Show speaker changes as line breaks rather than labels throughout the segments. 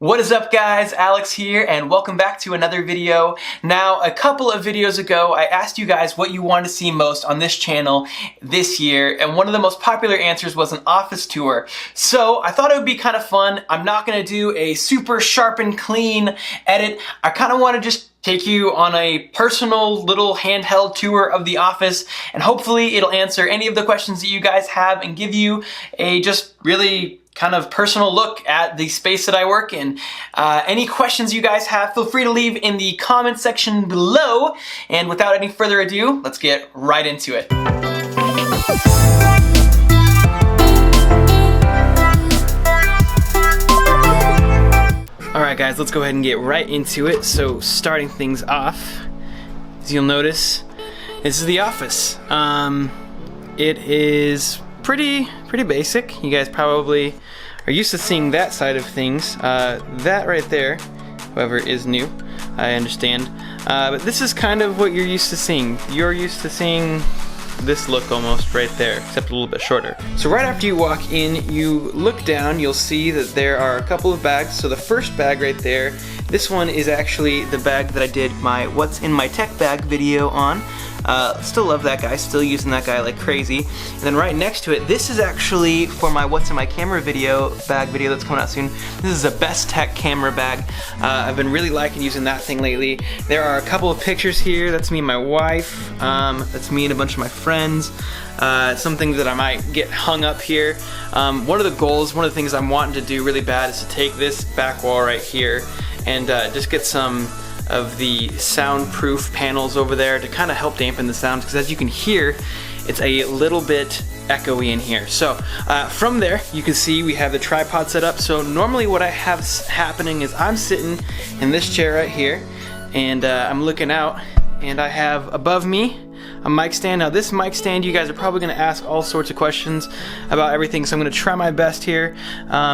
What is up guys, Alex here and welcome back to another video. Now a couple of videos ago I asked you guys what you want to see most on this channel this year, and one of the most popular answers was an office tour. So I thought it would be kind of fun. I'm not going to do a super sharp and clean edit. I kind of want to just take you on a personal little handheld tour of the office, and hopefully it'll answer any of the questions that you guys have and give you a just really kind of personal look at the space that I work in. Any questions you guys have, feel free to leave in the comment section below. And without any further ado, let's get right into it. Alright guys, let's go ahead and get right into it. So starting things off, as you'll notice, this is the office. It is pretty basic. You guys probably are used to seeing that side of things. That right there, however, is new, I understand. But this is kind of what you're used to seeing. You're used to seeing this look almost right there, except a little bit shorter. So right after you walk in, you look down, you'll see that there are a couple of bags. So the first bag right there, this one is actually the bag that I did my What's in My Tech Bag video on. Still love that guy, still using that guy like crazy. And then right next to it, this is actually for my What's in My Camera bag video that's coming out soon. This is a Best Tech camera bag. I've been really liking using that thing lately. There are a couple of pictures here. That's me and my wife. That's me and a bunch of my friends. Something that I might get hung up here. One of the goals, one of the things I'm wanting to do really bad is to take this back wall right here and just get some of the soundproof panels over there to kind of help dampen the sound, because as you can hear, it's a little bit echoey in here. So from there you can see we have the tripod set up. So normally what I have happening is I'm sitting in this chair right here, and I'm looking out, and I have above me a mic stand. Now this mic stand, you guys are probably going to ask all sorts of questions about everything, so I'm going to try my best here.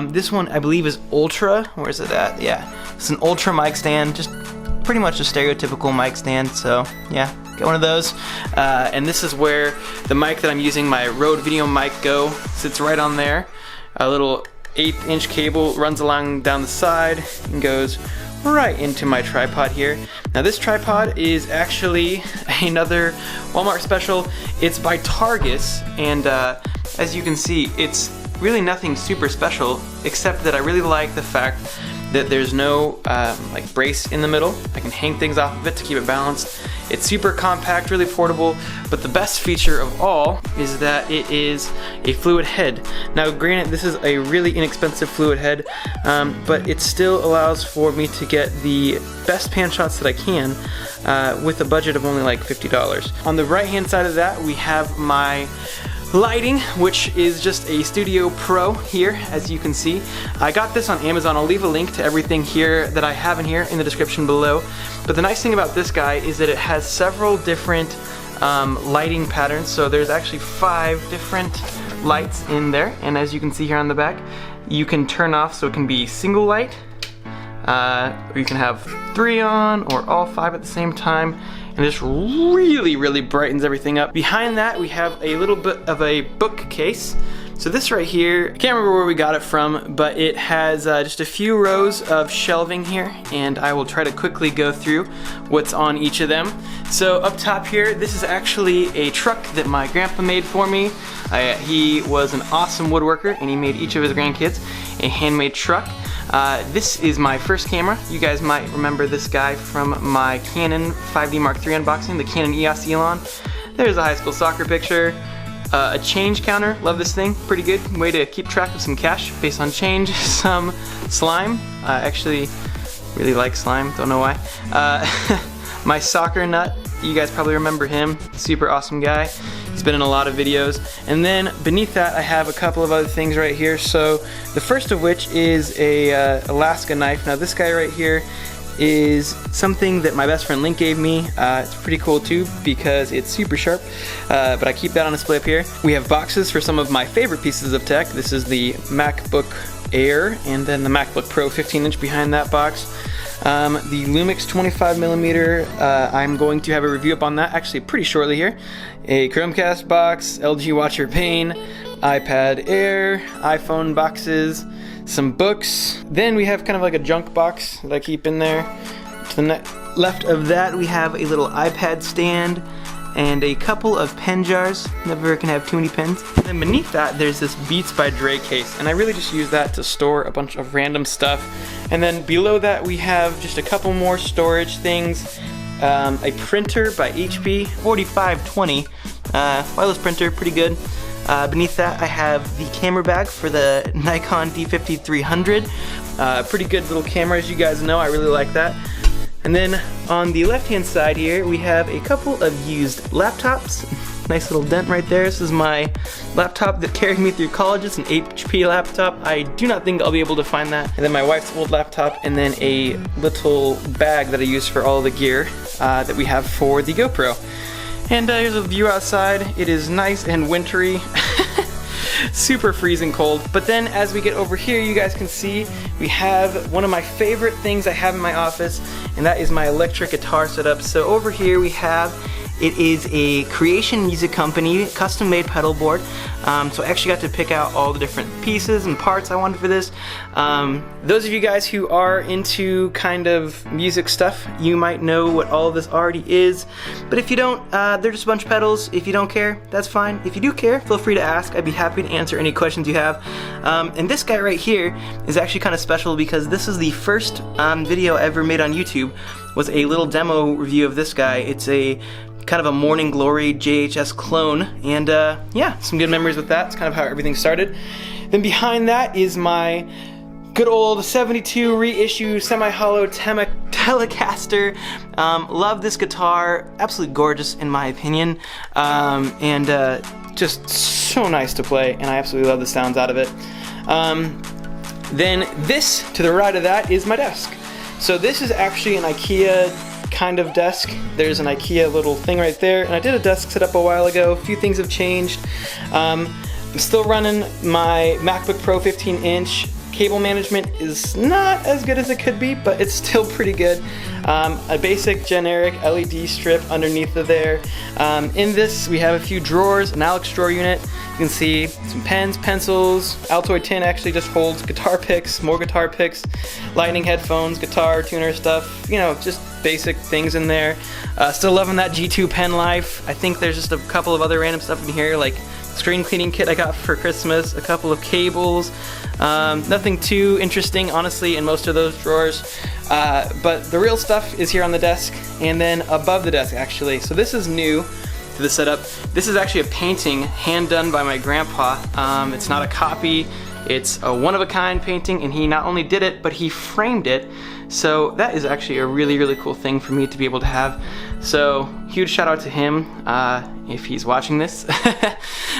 This one I believe is Ultra. Where is it at? Yeah, it's an Ultra mic stand, just pretty much a stereotypical mic stand, so yeah, get one of those. And this is where the mic that I'm using, my Rode Video Mic Go, sits right on there. A little 1/8" cable runs along down the side and goes right into my tripod here. Now this tripod is actually another Walmart special. It's by Targus, and as you can see, it's really nothing super special, except that I really like the fact that there's no like brace in the middle. I can hang things off of it to keep it balanced. It's super compact, really portable, but the best feature of all is that it is a fluid head. Now granted, this is a really inexpensive fluid head, but it still allows for me to get the best pan shots that I can with a budget of only like $50. On the right hand side of that, we have my lighting, which is just a Studio Pro here, as you can see. I got this on Amazon. I'll leave a link to everything here that I have in here in the description below. But the nice thing about this guy is that it has several different lighting patterns. So there's actually 5 different lights in there, and as you can see here on the back, you can turn off so it can be single light, or you can have 3 on, or all 5 at the same time. And this really brightens everything up. Behind that we have a little bit of a bookcase. So this right here, I can't remember where we got it from, but it has just a few rows of shelving here, and I will try to quickly go through what's on each of them. So up top here, this is actually a truck that my grandpa made for me. He was an awesome woodworker, and he made each of his grandkids a handmade truck. This is my first camera. You guys might remember this guy from my Canon 5D Mark III unboxing, the Canon EOS Elon. There's a high school soccer picture. A change counter, love this thing, pretty good way to keep track of some cash based on change. Some slime, I actually really like slime, don't know why. My soccer nut, you guys probably remember him, super awesome guy. He's been in a lot of videos. And then beneath that I have a couple of other things right here. So the first of which is a Alaska knife. Now this guy right here is something that my best friend Link gave me. It's pretty cool too because it's super sharp, but I keep that on display up here. We have boxes for some of my favorite pieces of tech. This is the MacBook Air, and then the MacBook Pro 15-inch behind that box. The Lumix 25mm, I'm going to have a review up on that actually pretty shortly here. A Chromecast box, LG Watch Your Pain, iPad Air, iPhone boxes, some books. Then we have kind of like a junk box that I keep in there. To the left of that, we have a little iPad stand and a couple of pen jars. Never can have too many pens. And then beneath that, there's this Beats by Dre case, and I really just use that to store a bunch of random stuff. And then below that, we have just a couple more storage things. A printer by HP, 4520, wireless printer, pretty good. Beneath that, I have the camera bag for the Nikon D50-300. Pretty good little camera, as you guys know. I really like that. And then on the left-hand side here, we have a couple of used laptops. Nice little dent right there. This is my laptop that carried me through college. It's an HP laptop. I do not think I'll be able to find that. And then my wife's old laptop, and then a little bag that I use for all the gear that we have for the GoPro. And here's a view outside. It is nice and wintry. Super freezing cold. But then as we get over here, you guys can see we have one of my favorite things I have in my office, and that is my electric guitar setup. So over here we have, it is a Creation Music Company custom made pedal board. So I actually got to pick out all the different pieces and parts I wanted for this. Those of you guys who are into kind of music stuff, you might know what all of this already is. But if you don't, they're just a bunch of pedals. If you don't care, that's fine. If you do care, feel free to ask. I'd be happy to answer any questions you have. And this guy right here is actually kind of special because this is the first video ever made on YouTube. Was a little demo review of this guy. It's a kind of a Morning Glory JHS clone, and yeah, some good memories with that. It's kind of how everything started. Then behind that is my good old 72 reissue semi-hollow Telecaster. Love this guitar, absolutely gorgeous in my opinion, and just so nice to play, and I absolutely love the sounds out of it. Then this, to the right of that, is my desk. So this is actually an IKEA kind of desk. There's an IKEA little thing right there, and I did a desk setup a while ago. A few things have changed. I'm still running my MacBook Pro 15-inch. Cable management is not as good as it could be, but it's still pretty good. A basic generic LED strip underneath of there. In this we have a few drawers, an Alex drawer unit. You can see some pens, pencils. Altoid tin actually just holds guitar picks, more guitar picks, lightning headphones, guitar tuner stuff, you know, just basic things in there. Still loving that G2 pen life. I think there's just a couple of other random stuff in here, like screen cleaning kit I got for Christmas, a couple of cables. Nothing too interesting, honestly, in most of those drawers. But the real stuff is here on the desk, and then above the desk, actually. So this is new to the setup. This is actually a painting hand done by my grandpa. It's not a copy. It's a one-of-a-kind painting, and he not only did it, but he framed it. So that is actually a really, really cool thing for me to be able to have. So huge shout out to him if he's watching this.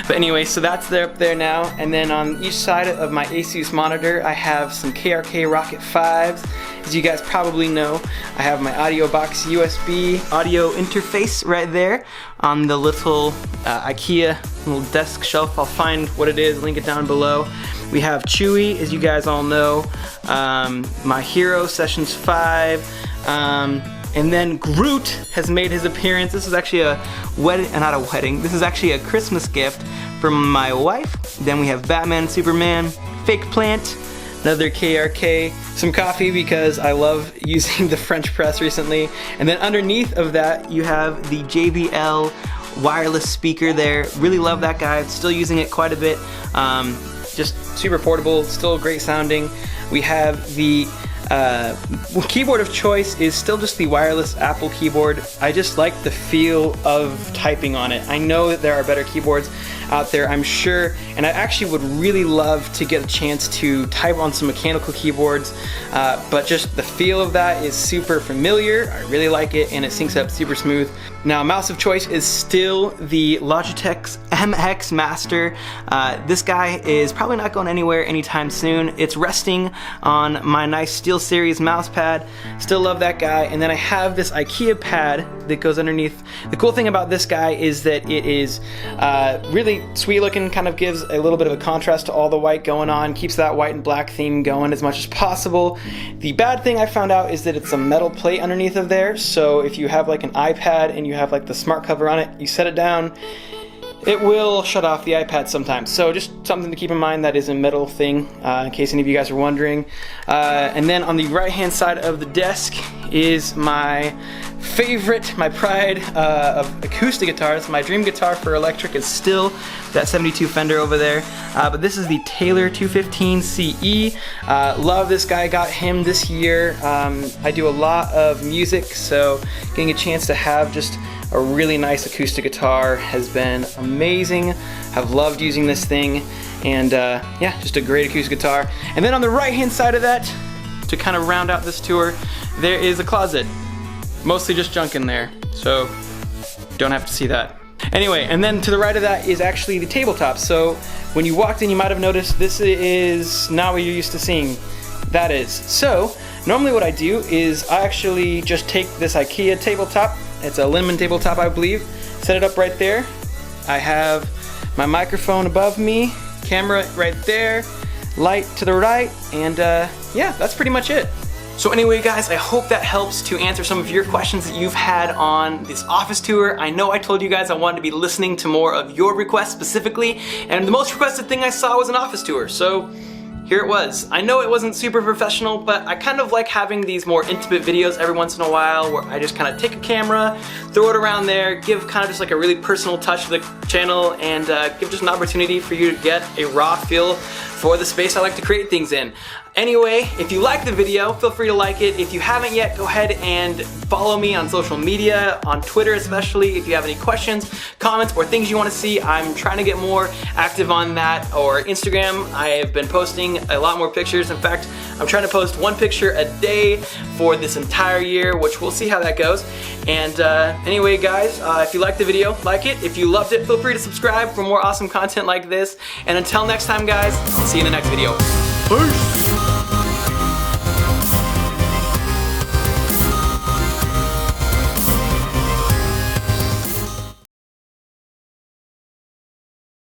But anyway, so that's there up there now. And then on each side of my Asus monitor, I have some KRK Rocket 5s. As you guys probably know, I have my audio box USB audio interface right there on the little IKEA little desk shelf. I'll find what it is, link it down below. We have Chewy, as you guys all know, my Hero Sessions 5, and then Groot has made his appearance. This is actually a wedding, not a wedding, this is actually a Christmas gift from my wife. Then we have Batman, Superman, Fake Plant, another KRK, some coffee because I love using the French press recently, and then underneath of that you have the JBL wireless speaker there. Really love that guy, still using it quite a bit. Just super portable, still great sounding. We have the keyboard of choice is still just the wireless Apple keyboard. I just like the feel of typing on it. I know that there are better keyboards out there, I'm sure, and I actually would really love to get a chance to type on some mechanical keyboards, but just the feel of that is super familiar. I really like it, and it syncs up super smooth. Now, mouse of choice is still the Logitech MX Master. This guy is probably not going anywhere anytime soon. It's resting on my nice SteelSeries mouse pad. Still love that guy. And then I have this IKEA pad that goes underneath. The cool thing about this guy is that it is really sweet looking, kind of gives a little bit of a contrast to all the white going on, keeps that white and black theme going as much as possible. The bad thing I found out is that it's a metal plate underneath of there, so if you have like an iPad and you have like the smart cover on it, you set it down, it will shut off the iPad sometimes. So just something to keep in mind, that is a metal thing, in case any of you guys are wondering. And then on the right hand side of the desk is my favorite, my pride of acoustic guitars. My dream guitar for electric is still that 72 Fender over there. But this is the Taylor 215 CE. Love this guy, got him this year. I do a lot of music, so getting a chance to have just a really nice acoustic guitar has been amazing. I've loved using this thing, and yeah, just a great acoustic guitar. And then on the right hand side of that, to kind of round out this tour, there is a closet. Mostly just junk in there, so don't have to see that. Anyway, and then to the right of that is actually the tabletop. So when you walked in, you might have noticed this is not what you're used to seeing. That is. So normally what I do is I actually just take this IKEA tabletop. It's a Lindemann tabletop, I believe. Set it up right there. I have my microphone above me, camera right there, light to the right, and yeah, that's pretty much it. So anyway guys, I hope that helps to answer some of your questions that you've had on this office tour. I know I told you guys I wanted to be listening to more of your requests specifically, and the most requested thing I saw was an office tour, so here it was. I know it wasn't super professional, but I kind of like having these more intimate videos every once in a while where I just kind of take a camera, throw it around there, give kind of just like a really personal touch to the channel, and give just an opportunity for you to get a raw feel for the space I like to create things in. Anyway, if you like the video, feel free to like it. If you haven't yet, go ahead and follow me on social media, on Twitter especially. If you have any questions, comments, or things you want to see, I'm trying to get more active on that. Or Instagram, I have been posting a lot more pictures. In fact, I'm trying to post one picture a day for this entire year, which we'll see how that goes. And anyway guys, if you liked the video, like it. If you loved it, feel free to subscribe for more awesome content like this. And until next time guys, I'll see you in the next video. Peace!